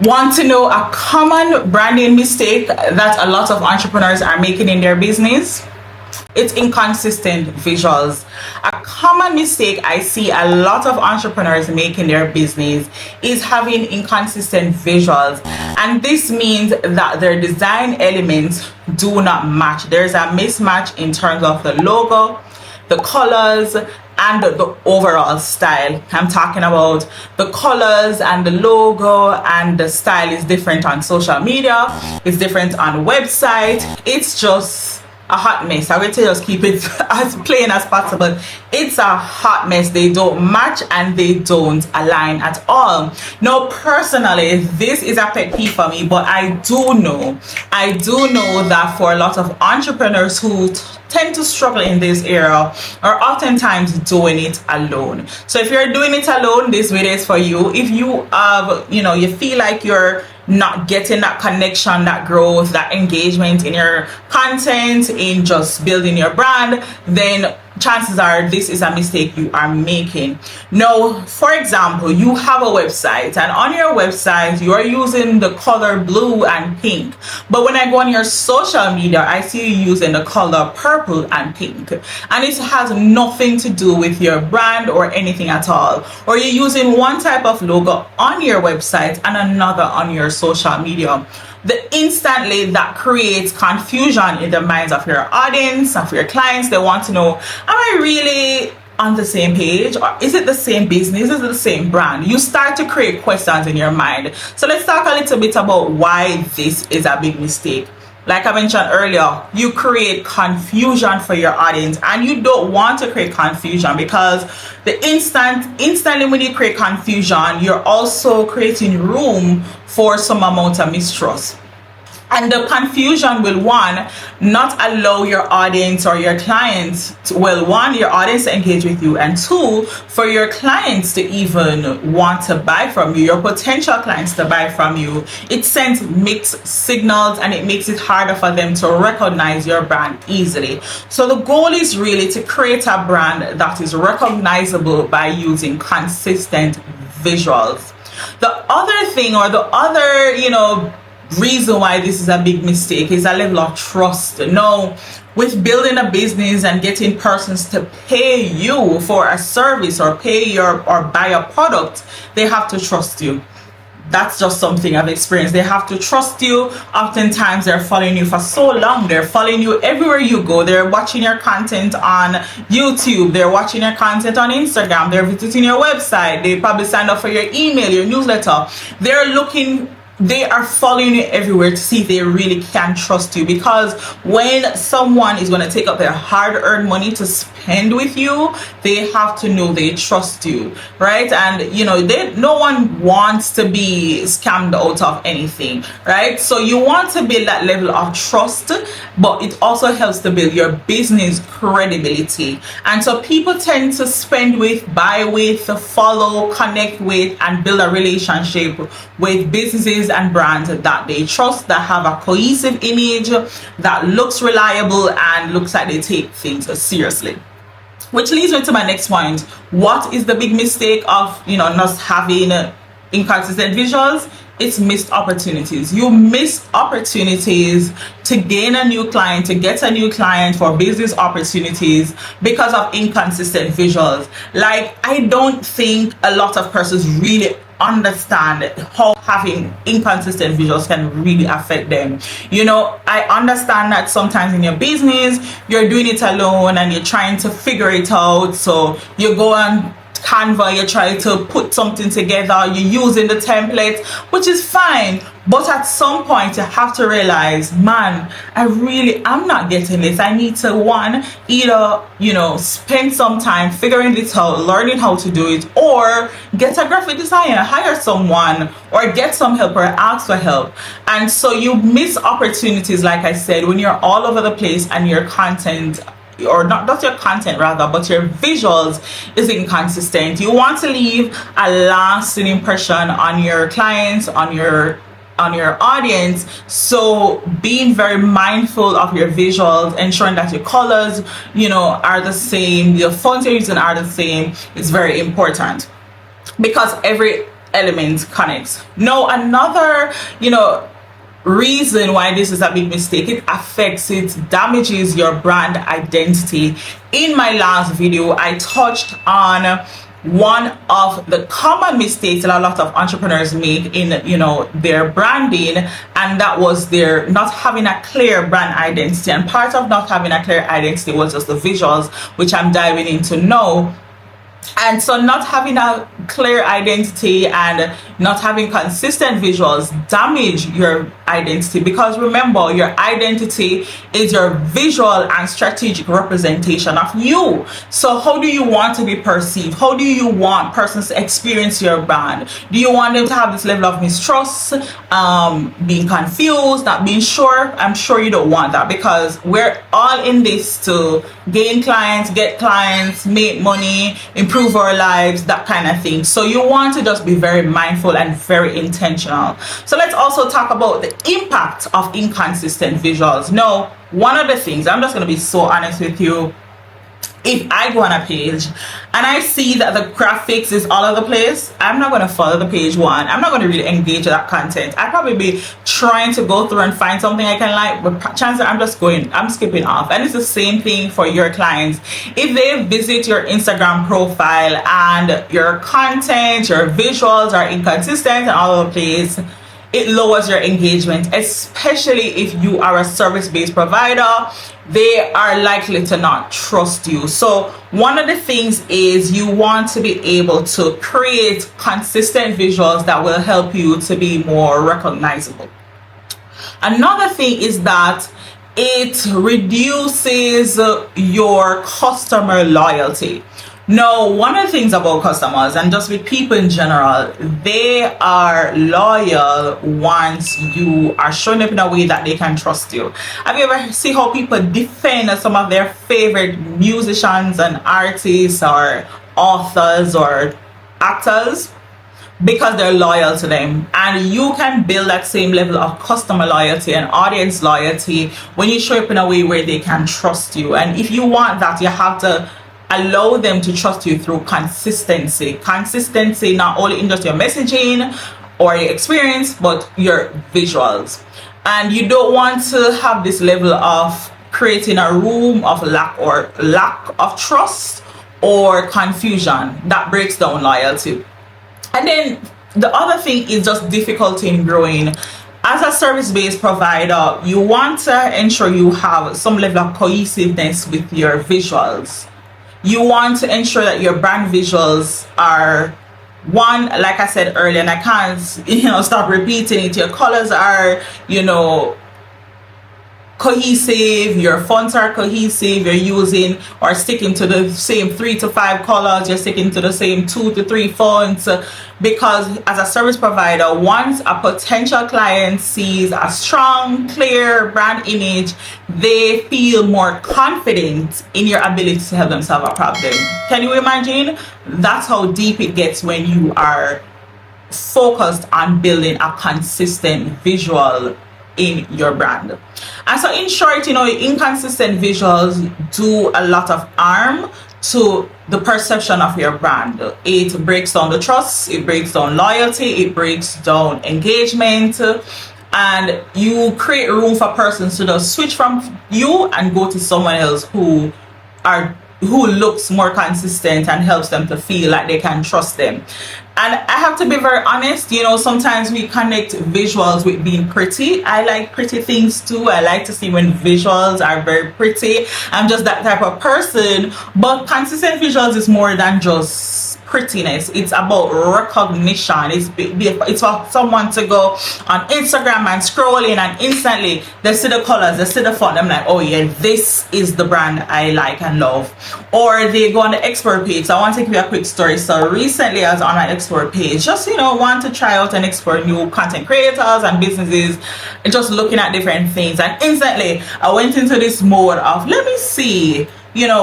Want to know a common branding mistake that a lot of entrepreneurs are making in their business? It's inconsistent visuals. A common mistake I see a lot of entrepreneurs make in their business is having inconsistent visuals, and this means that their design elements do not match. There's a mismatch in terms of the logo, the colors, and the overall style. I'm talking about the colors and the logo and the style is different on social media, it's different on website. It's just a hot mess. I will just keep it as plain as possible. It's a hot mess. They don't match and they don't align at all. Now, personally, this is a pet peeve for me, but I do know that for a lot of entrepreneurs who tend to struggle in this area are oftentimes doing it alone. So if you're doing it alone, this video is for you. If you have, you feel like you're not getting that connection, that growth, that engagement in your content, in just building your brand, then chances are this is a mistake you are making. Now, for example, you have a website and on your website you are using the color blue and pink, but when I go on your social media I see you using the color purple and pink, and it has nothing to do with your brand or anything at all. Or you're using one type of logo on your website and another on your social media. Instantly that creates confusion in the minds of your audience, of your clients. They want to know, am I really on the same page, or is it the same business, is it the same brand? You start to create questions in your mind. So let's talk a little bit about why this is a big mistake. Like I mentioned earlier, you create confusion for your audience, and you don't want to create confusion because instantly when you create confusion, you're also creating room for some amount of mistrust. And the confusion will, one, not allow your audience or your clients to, your audience to engage with you, and two, for your clients to even want to buy from you, your potential clients to buy from you. It sends mixed signals and it makes it harder for them to recognize your brand easily. So the goal is really to create a brand that is recognizable by using consistent visuals. The other thing, or the other, reason why this is a big mistake is a level of trust. Now, with building a business and getting persons to pay you for a service or buy a product, they have to trust you. That's just something I've experienced. They have to trust you. Oftentimes they're following you for so long. They're following you everywhere you go. They're watching your content on YouTube. They're watching your content on Instagram. They're visiting your website. They probably signed up for your email, your newsletter. They are following you everywhere to see if they really can trust you, because when someone is going to take up their hard-earned money to spend with you, they have to know they trust you, right? And no one wants to be scammed out of anything, right? So you want to build that level of trust, but it also helps to build your business credibility. And so people tend to spend with, buy with, follow, connect with, and build a relationship with businesses and brands that they trust, that have a cohesive image, that looks reliable and looks like they take things seriously. Which leads me to my next point. What is the big mistake of not having inconsistent visuals? It's missed opportunities. You miss opportunities to gain a new client, to get a new client, for business opportunities because of inconsistent visuals. Like, I don't think a lot of persons really understand how having inconsistent visuals can really affect them. I understand that sometimes in your business you're doing it alone and you're trying to figure it out, so you go on Canva, you're trying to put something together, you're using the template, which is fine, but at some point you have to realize, man, I'm not getting this. I need to either spend some time figuring this out, learning how to do it, or get a graphic designer, hire someone, or get some help, or ask for help. And so you miss opportunities, like I said, when you're all over the place and your content, or not your content rather, but your visuals is inconsistent. You want to leave a lasting impression on your clients, on your audience. So being very mindful of your visuals, ensuring that your colors are the same, the fonts you're using are the same, is very important, because every element connects. Now, another, reason why this is a big mistake, it damages your brand identity. In my last video, I touched on one of the common mistakes that a lot of entrepreneurs make in their branding, and that was their not having a clear brand identity. And part of not having a clear identity was just the visuals, which I'm diving into now. And so not having a clear identity and not having consistent visuals damage your identity, because remember, your identity is your visual and strategic representation of you. So how do you want to be perceived? How do you want persons to experience your brand? Do you want them to have this level of mistrust, being confused, not being sure? I'm sure you don't want that, because we're all in this to gain clients, get clients, make money, improve our lives, that kind of thing. So you want to just be very mindful and very intentional. So let's also talk about the impact of inconsistent visuals. Now, one of the things, I'm just going to be so honest with you, if I go on a page and I see that the graphics is all over the place, I'm not going to follow the page. One, I'm not going to really engage with that content. I'd probably be trying to go through and find something I can like, but chances are I'm skipping off. And it's the same thing for your clients. If they visit your Instagram profile and your content, your visuals are inconsistent and all over the place, it lowers your engagement, especially if you are a service-based provider. They are likely to not trust you. So one of the things is you want to be able to create consistent visuals that will help you to be more recognizable. Another thing is that it reduces your customer loyalty. Now, one of the things about customers and just with people in general, they are loyal once you are showing up in a way that they can trust you. Have you ever seen how people defend some of their favorite musicians and artists or authors or actors? Because they're loyal to them. And you can build that same level of customer loyalty and audience loyalty when you show up in a way where they can trust you. And if you want that, you have to allow them to trust you through consistency. Consistency not only in just your messaging or your experience, but your visuals. And you don't want to have this level of creating a room of lack of trust or confusion that breaks down loyalty. And then the other thing is just difficulty in growing. As a service-based provider, you want to ensure you have some level of cohesiveness with your visuals. You want to ensure that your brand visuals are, one, like I said earlier, and I can't stop repeating it, your colors are cohesive, your fonts are cohesive, you're using or sticking to the same 3 to 5 colors, you're sticking to the same 2 to 3 fonts, because as a service provider, once a potential client sees a strong, clear brand image, they feel more confident in your ability to help them solve a problem. Can you imagine? That's how deep it gets when you are focused on building a consistent visual in your brand. And so in short, inconsistent visuals do a lot of harm to the perception of your brand. It breaks down the trust, it breaks down loyalty, it breaks down engagement, and you create room for persons to just switch from you and go to someone else who looks more consistent and helps them to feel like they can trust them. And I have to be very honest, sometimes we connect visuals with being pretty. I like pretty things too. I like to see when visuals are very pretty. I'm just that type of person. But consistent visuals is more than just prettiness. It's about recognition. It's for someone to go on Instagram and scroll in and instantly they see the colors, they see the font. I'm like, oh yeah, this is the brand I like and love. Or they go on the expert page. So I want to give you a quick story. So recently I was on my expert page, just want to try out and explore new content creators and businesses, and just looking at different things, and instantly I went into this mode of, let me see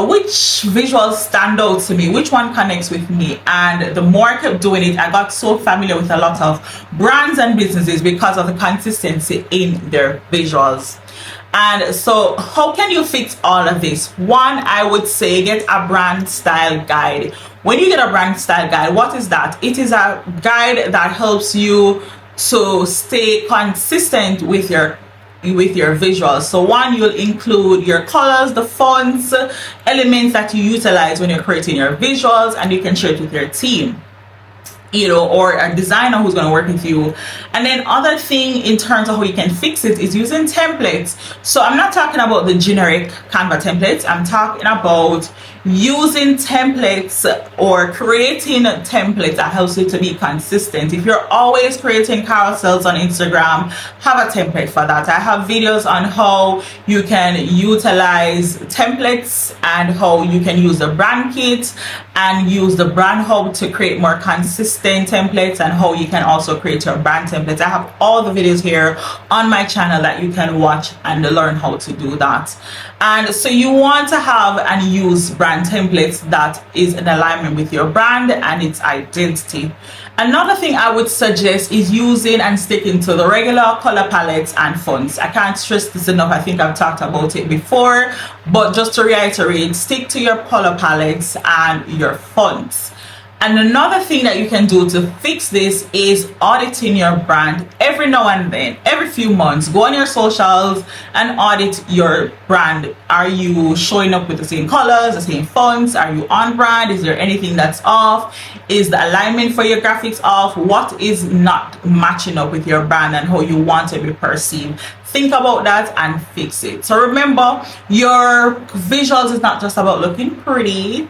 which visuals stand out to me, which one connects with me. And the more I kept doing it, I got so familiar with a lot of brands and businesses because of the consistency in their visuals. And so how can you fix all of this? One, I would say get a brand style guide. When you get a brand style guide, what is that? It is a guide that helps you to stay consistent with your visuals. So one, you'll include your colors, the fonts, elements that you utilize when you're creating your visuals, and you can share it with your team, or a designer who's going to work with you. And then other thing in terms of how you can fix it is using templates. So I'm not talking about the generic Canva templates. I'm talking about using templates or creating templates that helps you to be consistent. If you're always creating carousels on Instagram, have a template for that. I have videos on how you can utilize templates and how you can use the brand kit and use the brand hub to create more consistent templates, and how you can also create your brand templates. I have all the videos here on my channel that you can watch and learn how to do that. And so you want to have and use brand templates that is in alignment with your brand and its identity. Another thing I would suggest is using and sticking to the regular color palettes and fonts. I can't stress this enough. I think I've talked about it before, but just to reiterate, stick to your color palettes and your fonts. And another thing that you can do to fix this is auditing your brand every now and then, every few months. Go on your socials and audit your brand. Are you showing up with the same colors, the same fonts? Are you on brand? Is there anything that's off? Is the alignment for your graphics off? What is not matching up with your brand and how you want to be perceived? Think about that and fix it. So remember, your visuals is not just about looking pretty.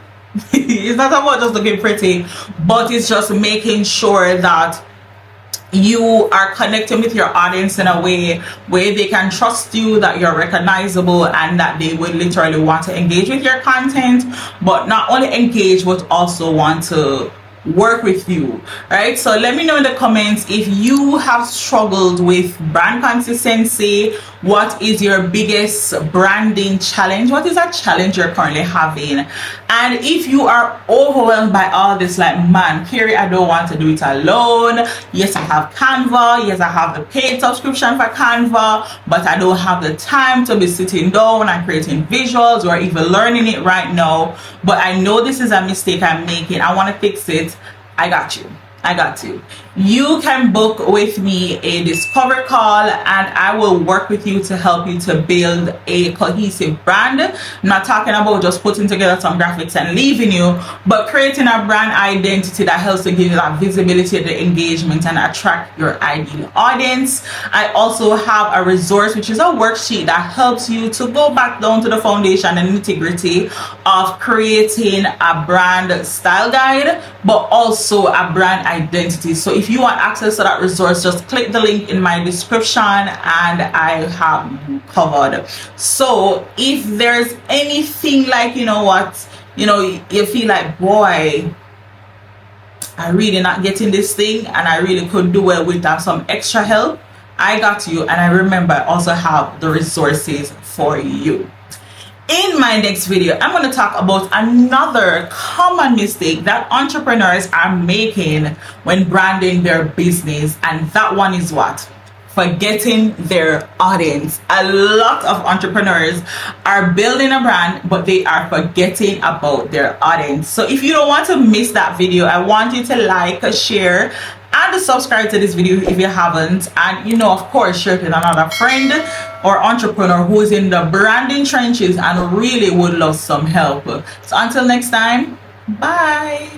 It's not about just looking pretty, but it's just making sure that you are connecting with your audience in a way where they can trust you, that you're recognizable, and that they would literally want to engage with your content, but not only engage but also want to work with you, right? So let me know in the comments if you have struggled with brand consistency. What is your biggest branding challenge? What is that challenge you're currently having? And if you are overwhelmed by all this, like, man, Carey, I don't want to do it alone. Yes, I have Canva. Yes, I have the paid subscription for Canva, but I don't have the time to be sitting down and creating visuals or even learning it right now. But I know this is a mistake I'm making. I want to fix it. I got you. I got you. You can book with me a discovery call, and I will work with you to help you to build a cohesive brand. I'm not talking about just putting together some graphics and leaving you, but creating a brand identity that helps to give you that visibility, the engagement, and attract your ideal audience. I also have a resource, which is a worksheet that helps you to go back down to the foundation and nitty-gritty of creating a brand style guide, but also a brand identity. So if you want access to that resource, just click the link in my description and I have you covered. So if there's anything like, you feel like, boy, I'm really not getting this thing and I really could do well with some extra help, I got you. And I remember I also have the resources for you. In my next video, I'm going to talk about another common mistake that entrepreneurs are making when branding their business, and that one is what? Forgetting their audience. A lot of entrepreneurs are building a brand, but they are forgetting about their audience. So if you don't want to miss that video, I want you to like, share, and subscribe to this video if you haven't, and of course share it with another friend or entrepreneur who is in the branding trenches and really would love some help. So until next time, bye.